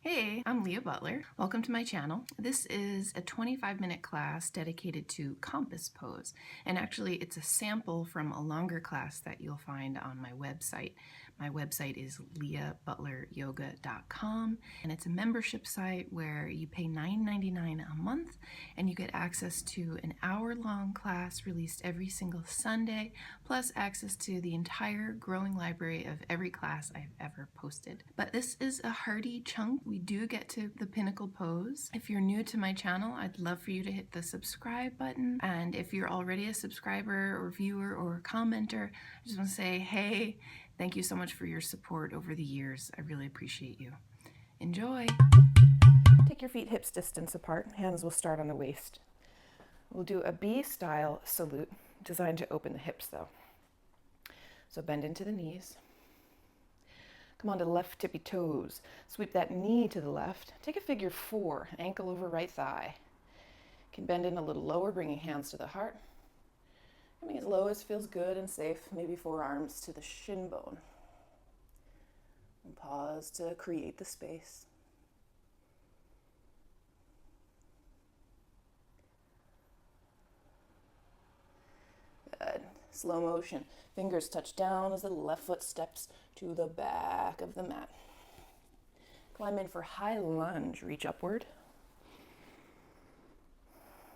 Hey, I'm Leigha Butler. Welcome to my channel. This is a 25-minute class dedicated to compass pose. And actually, it's a sample from a longer class that you'll find on my website. My website is leighabutleryoga.com, and it's a membership site where you pay $9.99 a month and you get access to an hour-long class released every single Sunday, plus access to the entire growing library of every class I've ever posted. But this is a hearty chunk. We do get to the pinnacle pose. If you're new to my channel, I'd love for you to hit the subscribe button. And if you're already a subscriber or viewer or commenter, I just want to say, hey, thank you so much for your support over the years. I really appreciate you. Enjoy. Take your feet hips distance apart. Hands will start on the waist. We'll do a B-style salute, designed to open the hips though. So bend into the knees. Come on to the left tippy toes. Sweep that knee to the left. Take a figure 4, ankle over right thigh. You can bend in a little lower, bringing hands to the heart. Coming as low as feels good and safe, maybe forearms to the shin bone. And pause to create the space. Good. Slow motion. Fingers touch down as the left foot steps to the back of the mat. Climb in for high lunge. Reach upward.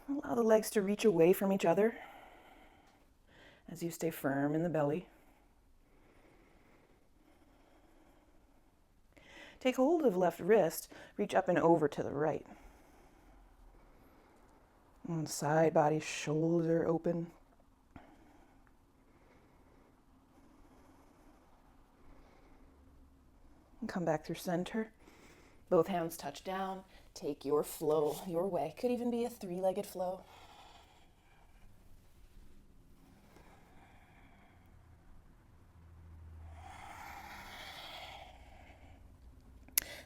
Allow the legs to reach away from each other as you stay firm in the belly. Take hold of left wrist. Reach up and over to the right. And side body, shoulder open. And come back through center. Both hands touch down. Take your flow your way. Could even be a 3-legged flow.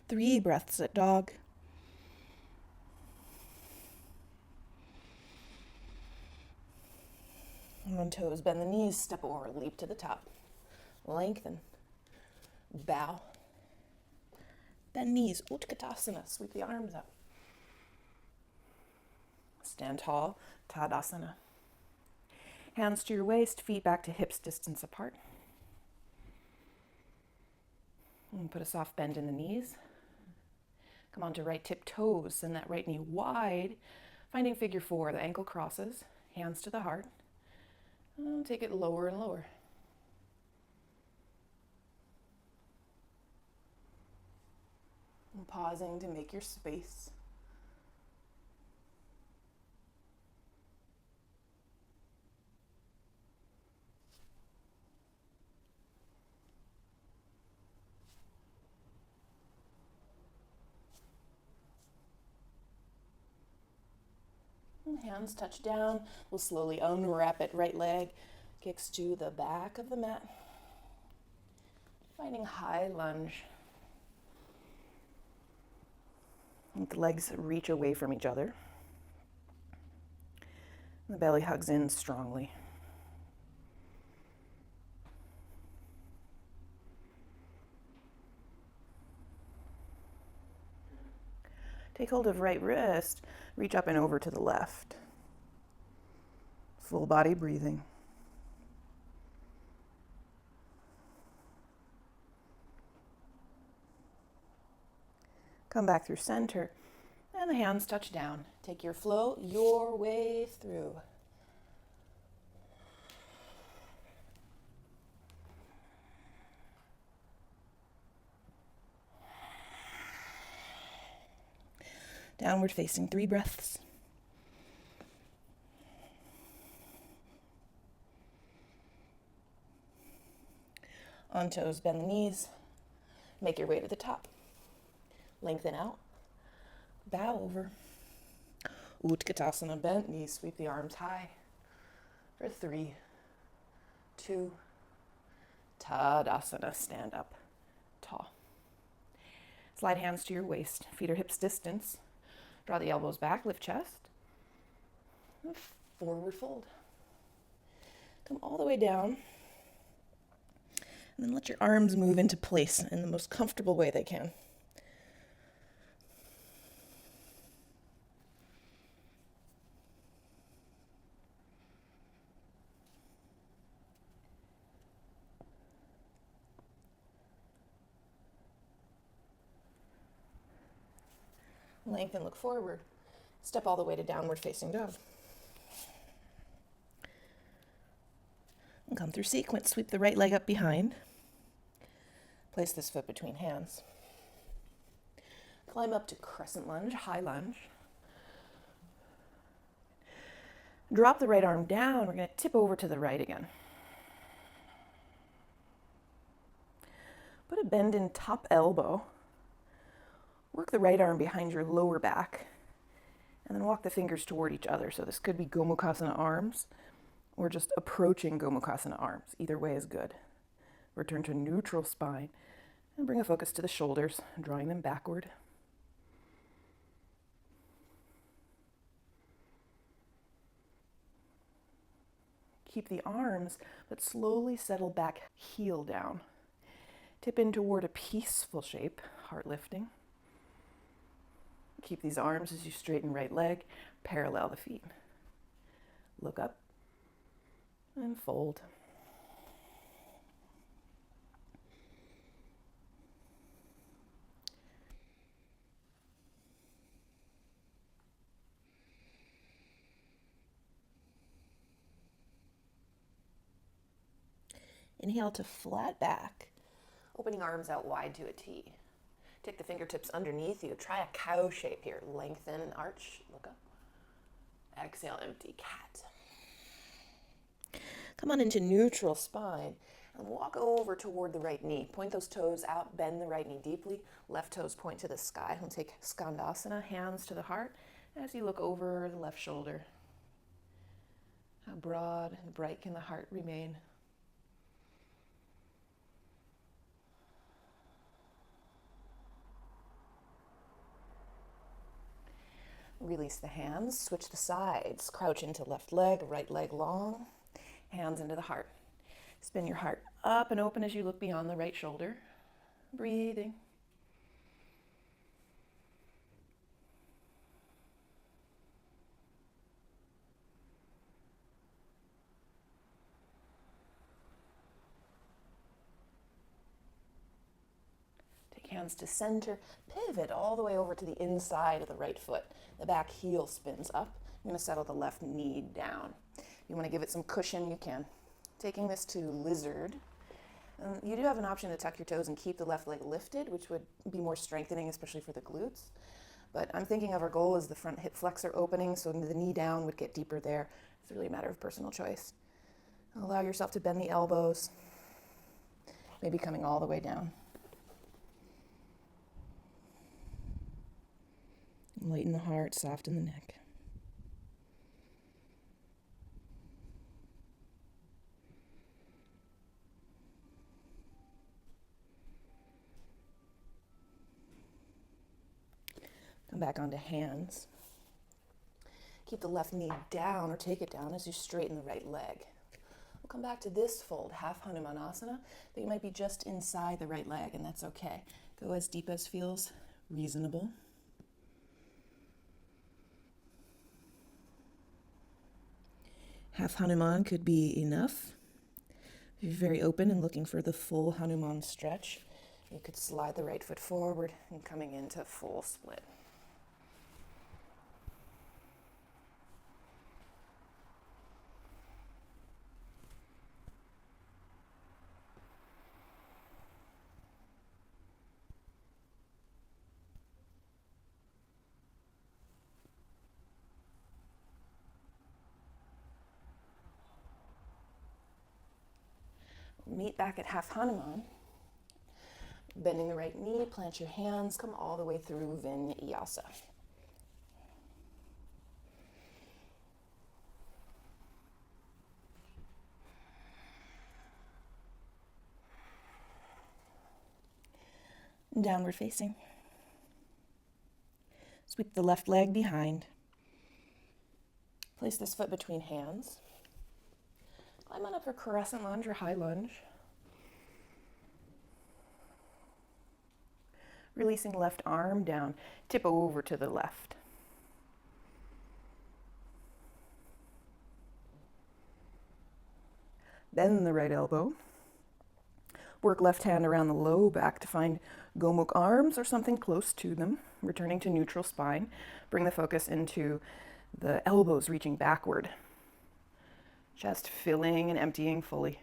Three breaths at dog. On toes, bend the knees, step over, leap to the top. Lengthen. Bow. Bend knees, Utkatasana, sweep the arms up. Stand tall, Tadasana. Hands to your waist, feet back to hips distance apart. And put a soft bend in the knees. Come on to right tip toes, send that right knee wide. Finding figure 4, the ankle crosses, hands to the heart. And take it lower and lower. And pausing to make your space. And hands touch down. We'll slowly unwrap it. Right leg kicks to the back of the mat. Finding high lunge. The legs reach away from each other. The belly hugs in strongly. Take hold of right wrist, reach up and over to the left. Full body breathing. Come back through center, and the hands touch down. Take your flow your way through. Downward facing 3 breaths. On toes, bend the knees. Make your way to the top. Lengthen out. Bow over. Utkatasana, bent knees. Sweep the arms high. For 3, 2, Tadasana, stand up tall. Slide hands to your waist. Feet are hips distance. Draw the elbows back, lift chest. And forward fold. Come all the way down. And then let your arms move into place in the most comfortable way they can. Lengthen, look forward. Step all the way to downward facing dog. And come through sequence. Sweep the right leg up behind. Place this foot between hands. Climb up to crescent lunge, high lunge. Drop the right arm down. We're going to tip over to the right again. Put a bend in top elbow. Work the right arm behind your lower back. And then walk the fingers toward each other. So this could be Gomukhasana arms or just approaching Gomukhasana arms. Either way is good. Return to neutral spine and bring a focus to the shoulders, drawing them backward. Keep the arms, but slowly settle back, heel down. Tip in toward a peaceful shape, heart lifting. Keep these arms as you straighten right leg, parallel the feet. Look up and fold. Inhale to flat back, opening arms out wide to a T. Take the fingertips underneath you. Try a cow shape here. Lengthen and arch. Look up. Exhale, empty cat. Come on into neutral spine and walk over toward the right knee. Point those toes out. Bend the right knee deeply. Left toes point to the sky. We'll take Skandasana, hands to the heart, as you look over the left shoulder. How broad and bright can the heart remain? Release the hands, switch the sides. Crouch into left leg, right leg long. Hands into the heart. Spin your heart up and open as you look beyond the right shoulder. Breathing. Take hands to center. Pivot all the way over to the inside of the right foot. The back heel spins up. You're going to settle the left knee down. If you want to give it some cushion, you can. Taking this to lizard. You do have an option to tuck your toes and keep the left leg lifted, which would be more strengthening, especially for the glutes. But I'm thinking of our goal as the front hip flexor opening, so the knee down would get deeper there. It's really a matter of personal choice. Allow yourself to bend the elbows, maybe coming all the way down. Lighten the heart, soften the neck. Come back onto hands. Keep the left knee down or take it down as you straighten the right leg. We'll come back to this fold, half Hanumanasana, but you might be just inside the right leg, and that's okay. Go as deep as feels reasonable. Half Hanuman could be enough. If you're very open and looking for the full Hanuman stretch, you could slide the right foot forward and coming into full split. Meet back at half Hanuman. Bending the right knee, plant your hands, come all the way through Vinyasa. Downward facing. Sweep the left leg behind. Place this foot between hands. Climb on up for crescent lunge or high lunge. Releasing left arm down, tip over to the left. Bend the right elbow. Work left hand around the low back to find Gomukh arms or something close to them. Returning to neutral spine. Bring the focus into the elbows reaching backward. Chest filling and emptying fully.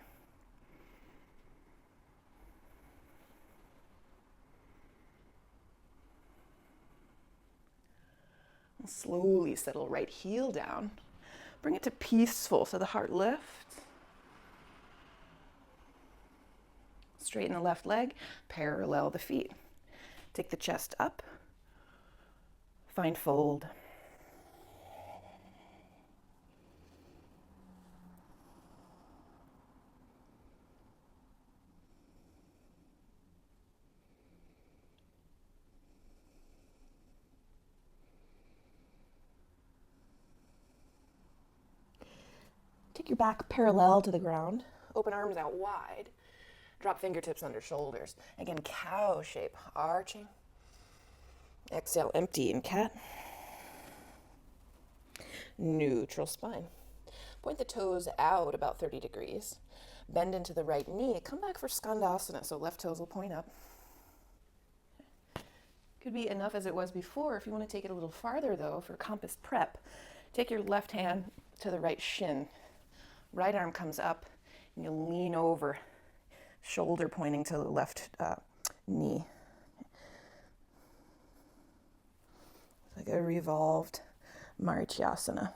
Slowly settle right heel down. Bring it to peaceful so the heart lifts. Straighten the left leg, parallel the feet. Take the chest up. Find fold. Take your back parallel to the ground. Open arms out wide. Drop fingertips under shoulders. Again, cow shape, arching. Exhale, empty in cat. Neutral spine. Point the toes out about 30 degrees. Bend into the right knee. Come back for skandasana, so left toes will point up. Could be enough as it was before. If you want to take it a little farther, though, for compass prep, take your left hand to the right shin. Right arm comes up, and you'll lean over, shoulder pointing to the left knee. It's like a revolved Marichyasana.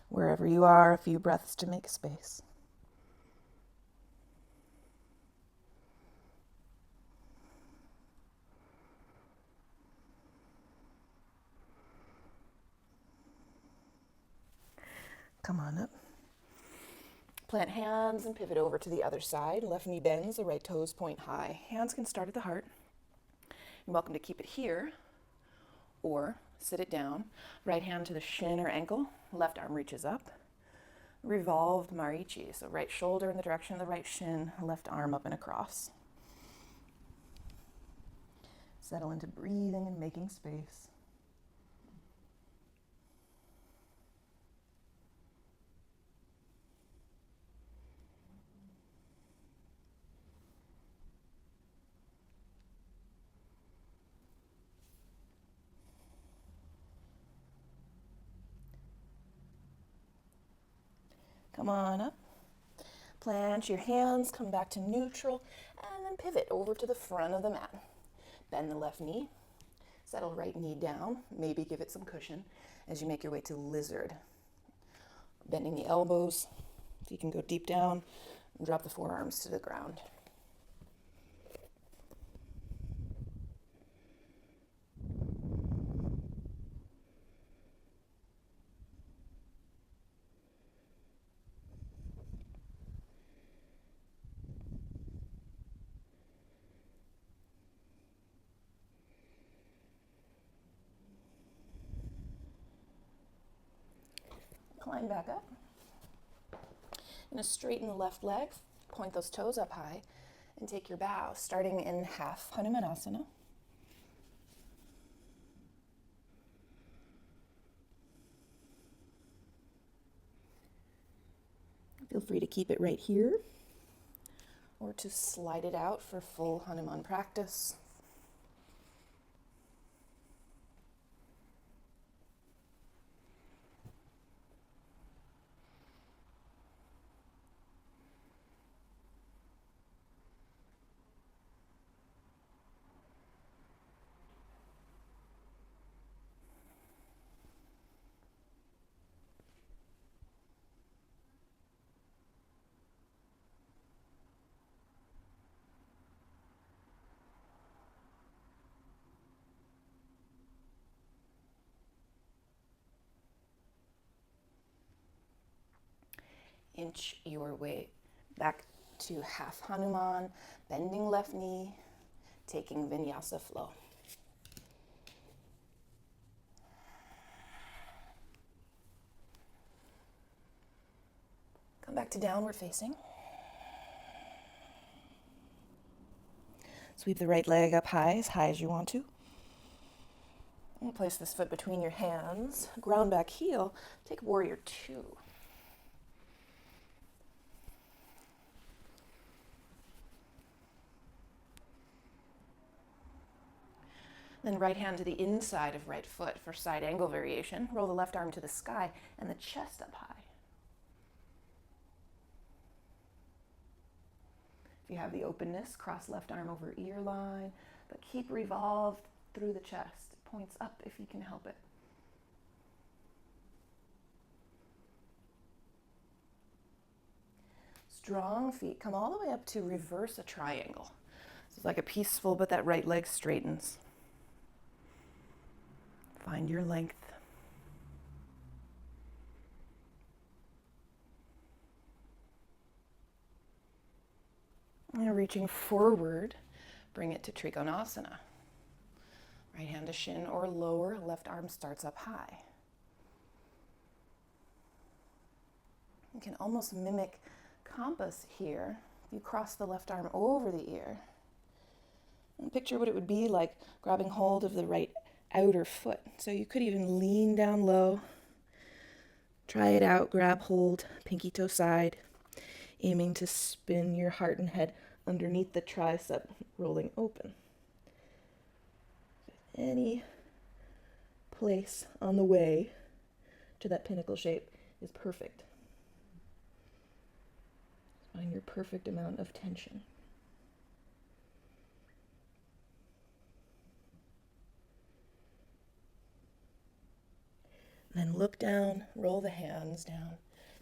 Wherever you are, a few breaths to make space. Come on up. Plant hands and pivot over to the other side. Left knee bends, the right toes point high. Hands can start at the heart. You're welcome to keep it here or sit it down. Right hand to the shin or ankle. Left arm reaches up. Revolved Marichi. So right shoulder in the direction of the right shin, left arm up and across. Settle into breathing and making space. Come on up. Plant your hands, come back to neutral, and then pivot over to the front of the mat. Bend the left knee, settle right knee down, maybe give it some cushion as you make your way to lizard. Bending the elbows, if you can go deep down, and drop the forearms to the ground. Climb back up. You're going to straighten the left leg, point those toes up high, and take your bow, starting in half Hanumanasana. Feel free to keep it right here, or to slide it out for full Hanuman practice. Inch your way back to half Hanuman, bending left knee, taking Vinyasa flow. Come back to downward facing. Sweep the right leg up high as you want to. And place this foot between your hands. Ground back heel. Take warrior two. Then right hand to the inside of right foot for side angle variation. Roll the left arm to the sky and the chest up high. If you have the openness, cross left arm over ear line, but keep revolved through the chest. It points up if you can help it. Strong feet. Come all the way up to reverse a triangle. So it's like a peaceful, but that right leg straightens. Find your length. And reaching forward, bring it to Trikonasana. Right hand to shin or lower, left arm starts up high. You can almost mimic compass here. You cross the left arm over the ear. And picture what it would be like grabbing hold of the right outer foot. So you could even lean down low. Try it out, grab hold, pinky toe side, aiming to spin your heart and head underneath the tricep, rolling open. Any place on the way to that pinnacle shape is perfect. Find your perfect amount of tension. And then look down, roll the hands down,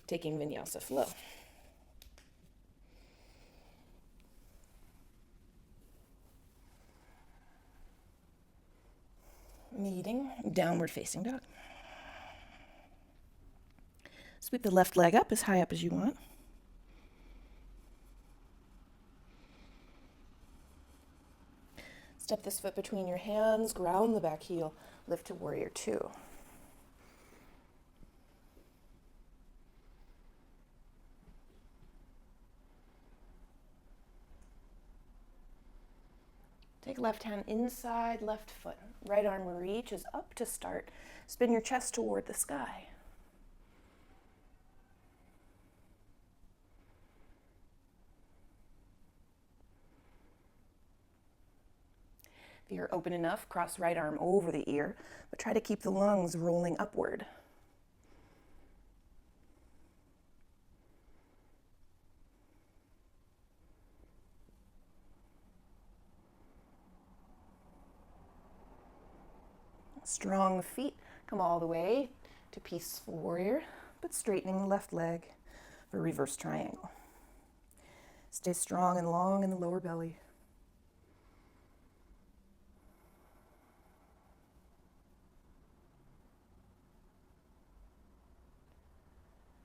taking Vinyasa flow. Meeting downward facing dog. Sweep the left leg up as high up as you want. Step this foot between your hands, ground the back heel, lift to warrior two. Take left hand inside left foot. Right arm reaches up to start. Spin your chest toward the sky. If you're open enough, cross right arm over the ear, but try to keep the lungs rolling upward. Strong feet come all the way to peaceful warrior, but straightening the left leg for reverse triangle. Stay strong and long in the lower belly.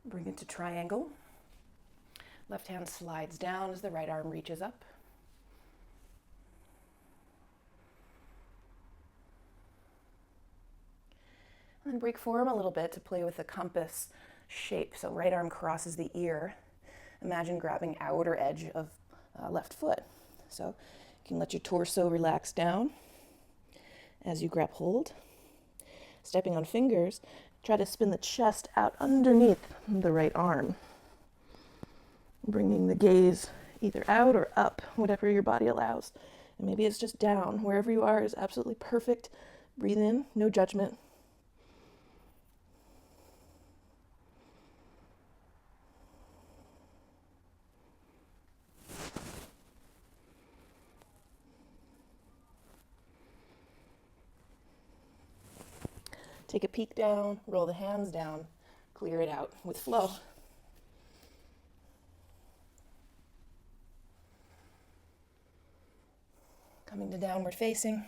Bring it to triangle. Left hand slides down as the right arm reaches up. And then break form a little bit to play with the compass shape. So right arm crosses the ear. Imagine grabbing outer edge of left foot. So you can let your torso relax down as you grab hold. Stepping on fingers, try to spin the chest out underneath the right arm. Bringing the gaze either out or up, whatever your body allows. And maybe it's just down. Wherever you are is absolutely perfect. Breathe in, no judgment. Take a peek down, roll the hands down, clear it out with flow. Coming to downward facing.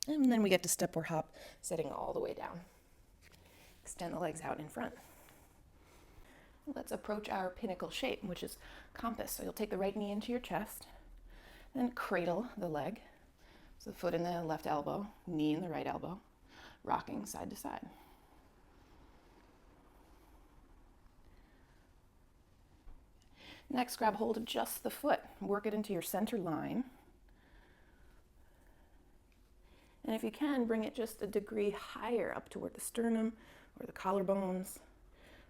And then we get to step or hop, setting all the way down. Extend the legs out in front. Let's approach our pinnacle shape, which is compass. So you'll take the right knee into your chest, then cradle the leg. So the foot in the left elbow, knee in the right elbow, rocking side to side. Next, grab hold of just the foot. Work it into your center line. And if you can, bring it just a degree higher up toward the sternum or the collarbones.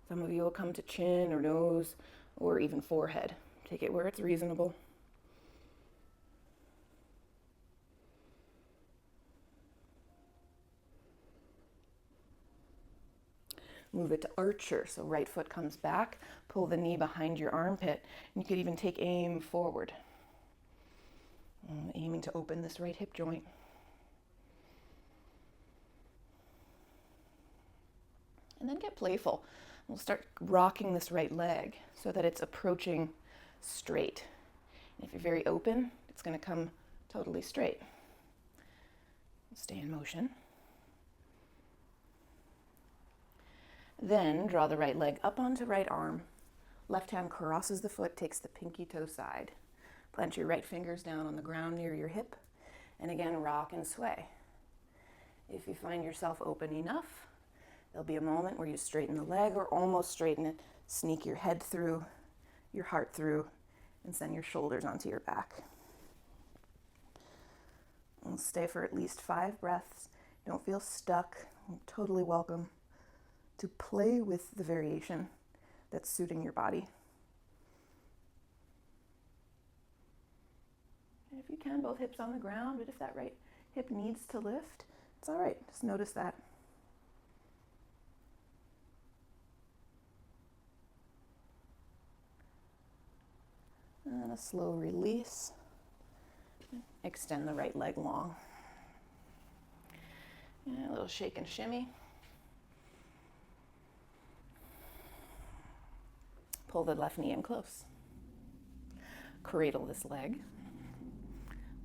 Some of you will come to chin or nose or even forehead. Take it where it's reasonable. Move it to archer. So right foot comes back, pull the knee behind your armpit, and you could even take aim forward. Aiming to open this right hip joint. And then get playful. We'll start rocking this right leg so that it's approaching straight. And if you're very open, it's going to come totally straight. Stay in motion. Then draw the right leg up onto right arm. Left hand crosses the foot, takes the pinky toe side. Plant your right fingers down on the ground near your hip. And again, rock and sway. If you find yourself open enough, there'll be a moment where you straighten the leg or almost straighten it, sneak your head through, your heart through, and send your shoulders onto your back. And stay for at least 5 breaths. Don't feel stuck. You're totally welcome to play with the variation that's suiting your body. And if you can, both hips on the ground, but if that right hip needs to lift, it's all right. Just notice that. And a slow release. Extend the right leg long. And a little shake and shimmy. Pull the left knee in close. Cradle this leg.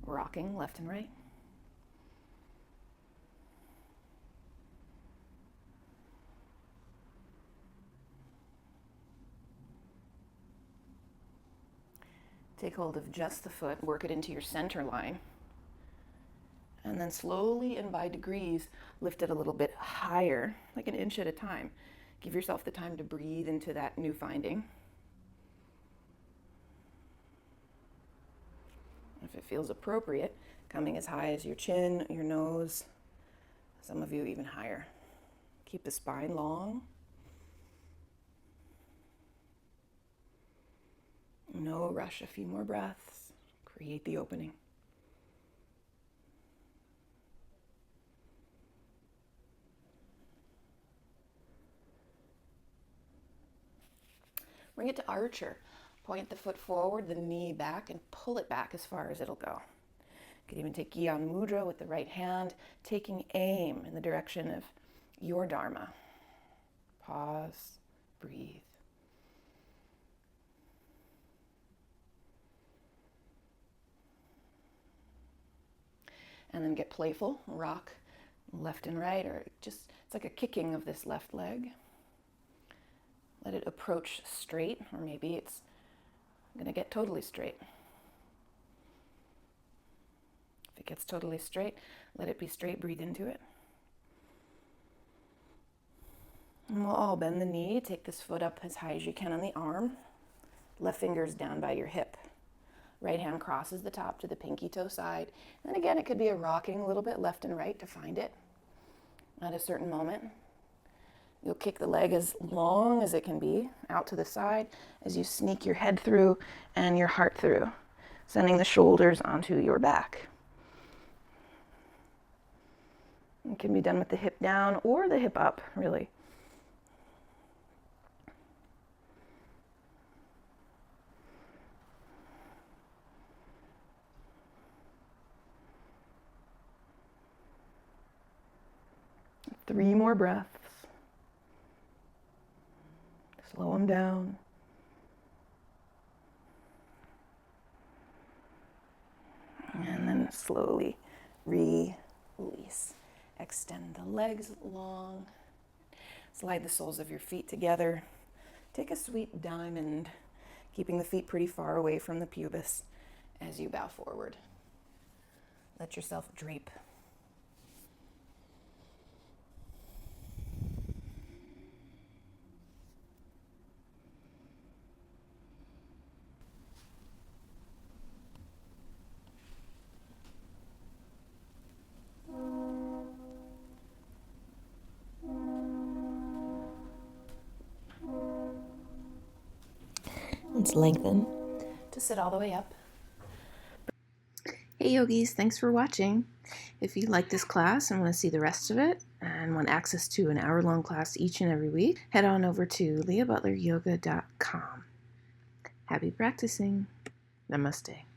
Rocking left and right. Take hold of just the foot, work it into your center line. And then slowly and by degrees, lift it a little bit higher, like an inch at a time. Give yourself the time to breathe into that new finding. If it feels appropriate, coming as high as your chin, your nose, some of you even higher. Keep the spine long. No rush, a few more breaths. Create the opening. Bring it to archer. Point the foot forward, the knee back, and pull it back as far as it'll go. You can even take Gyan Mudra with the right hand, taking aim in the direction of your Dharma. Pause, breathe. And then get playful, rock left and right, or just, it's like a kicking of this left leg. Let it approach straight, or maybe it's going to get totally straight. If it gets totally straight, let it be straight, breathe into it. And we'll all bend the knee, take this foot up as high as you can on the arm. Left finger's down by your hip. Right hand crosses the top to the pinky toe side. And again, it could be a rocking a little bit left and right to find it. At a certain moment, you'll kick the leg as long as it can be out to the side as you sneak your head through and your heart through, sending the shoulders onto your back. It can be done with the hip down or the hip up, really. Three more breaths. Slow them down. And then slowly release. Extend the legs long. Slide the soles of your feet together. Take a sweet diamond, keeping the feet pretty far away from the pubis as you bow forward. Let yourself drape. Let's lengthen to sit all the way up. Hey yogis, thanks for watching. If you like this class and want to see the rest of it and want access to an hour-long class each and every week, head on over to leighabutleryoga.com. Happy practicing. Namaste.